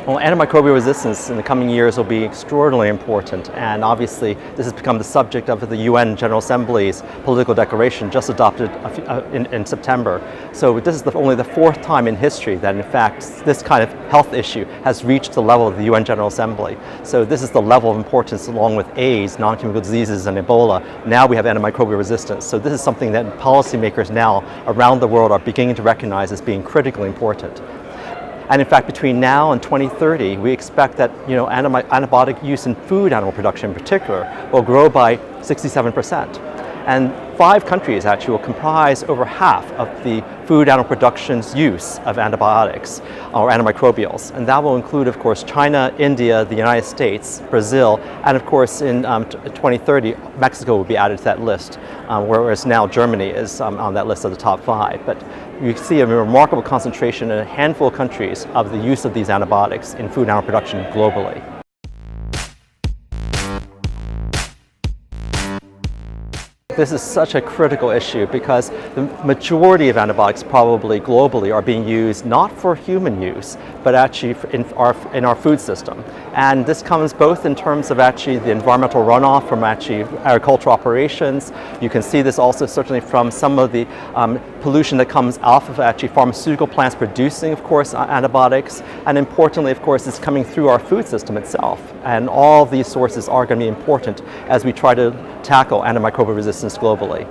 Well, antimicrobial resistance in the coming years will be extraordinarily important, and obviously this has become the subject of the UN General Assembly's political declaration just adopted in September. So this is only the fourth time in history that in fact this kind of health issue has reached the level of the UN General Assembly. So this is the level of importance along with AIDS, non-communicable diseases, and Ebola. Now we have antimicrobial resistance. So this is something that policymakers now around the world are beginning to recognize as being critically important. And in fact, between now and 2030, we expect that antibiotic use in food animal production in particular will grow by 67%. And 5 countries actually will comprise over half of the food animal production's use of antibiotics or antimicrobials. And that will include, of course, China, India, the United States, Brazil, and of course in 2030, Mexico will be added to that list, whereas now Germany is on that list of the top 5. But you see a remarkable concentration in a handful of countries of the use of these antibiotics in food animal production globally. This is such a critical issue because the majority of antibiotics probably globally are being used not for human use, but actually in our food system. And this comes both in terms of actually the environmental runoff from actually agricultural operations. You can see this also certainly from some of the pollution that comes off of actually pharmaceutical plants producing, of course, antibiotics. And importantly, of course, it's coming through our food system itself. And all of these sources are going to be important as we try to tackle antimicrobial resistance globally.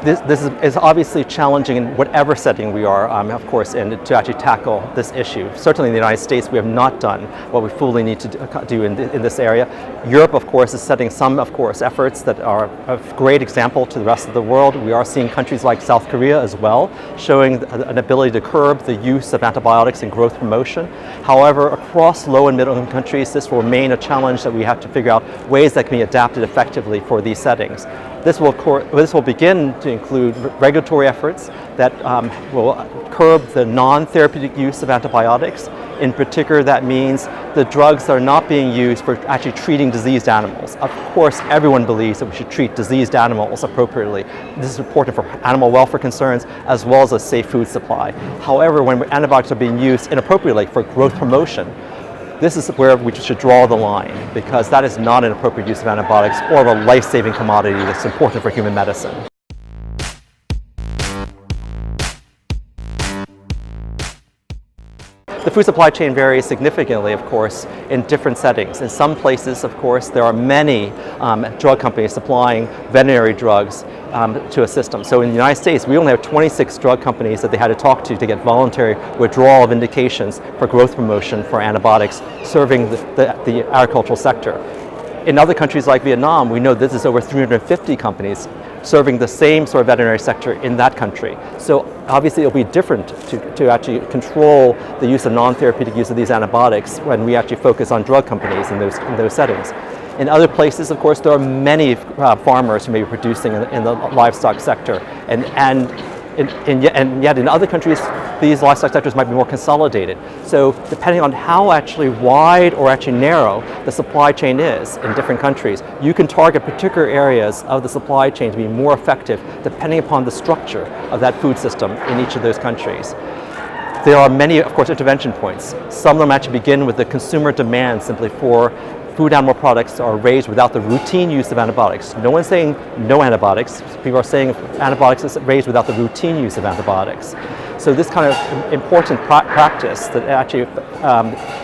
This is obviously challenging in whatever setting we are, of course, in to actually tackle this issue. Certainly in the United States, we have not done what we fully need to do in this area. Europe, of course, is setting some, of course, efforts that are a great example to the rest of the world. We are seeing countries like South Korea as well, showing an ability to curb the use of antibiotics in growth promotion. However, across low and middle income countries, this will remain a challenge that we have to figure out ways that can be adapted effectively for these settings. This will begin to include regulatory efforts that will curb the non-therapeutic use of antibiotics. In particular, that means the drugs that are not being used for actually treating diseased animals. Of course, everyone believes that we should treat diseased animals appropriately. This is important for animal welfare concerns as well as a safe food supply. However, when antibiotics are being used inappropriately for growth promotion, this is where we should draw the line, because that is not an appropriate use of antibiotics or of a life-saving commodity that's important for human medicine. The food supply chain varies significantly, of course, in different settings. In some places, of course, there are many drug companies supplying veterinary drugs to a system. So in the United States, we only have 26 drug companies that they had to talk to get voluntary withdrawal of indications for growth promotion for antibiotics serving the agricultural sector. In other countries like Vietnam, we know this is over 350 companies serving the same sort of veterinary sector in that country. So obviously it'll be different to actually control the use of non-therapeutic use of these antibiotics when we actually focus on drug companies in those settings. In other places, of course, there are many farmers who may be producing in the livestock sector, and yet in other countries, these livestock sectors might be more consolidated. So depending on how actually wide or actually narrow the supply chain is in different countries, you can target particular areas of the supply chain to be more effective depending upon the structure of that food system in each of those countries. There are many, of course, intervention points. Some of them actually begin with the consumer demand simply for food animal products are raised without the routine use of antibiotics. No one's saying no antibiotics. People are saying antibiotics is raised without the routine use of antibiotics. So this kind of important practice that actually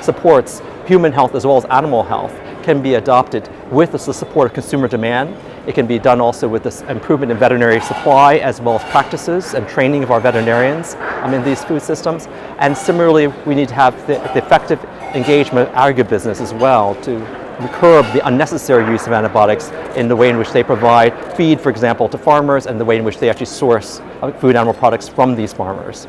supports human health as well as animal health can be adopted with the support of consumer demand. It can be done also with this improvement in veterinary supply as well as practices and training of our veterinarians in these food systems. And similarly, we need to have the effective engagement of agribusiness as well to curb the unnecessary use of antibiotics in the way in which they provide feed, for example, to farmers, and the way in which they actually source food animal products from these farmers.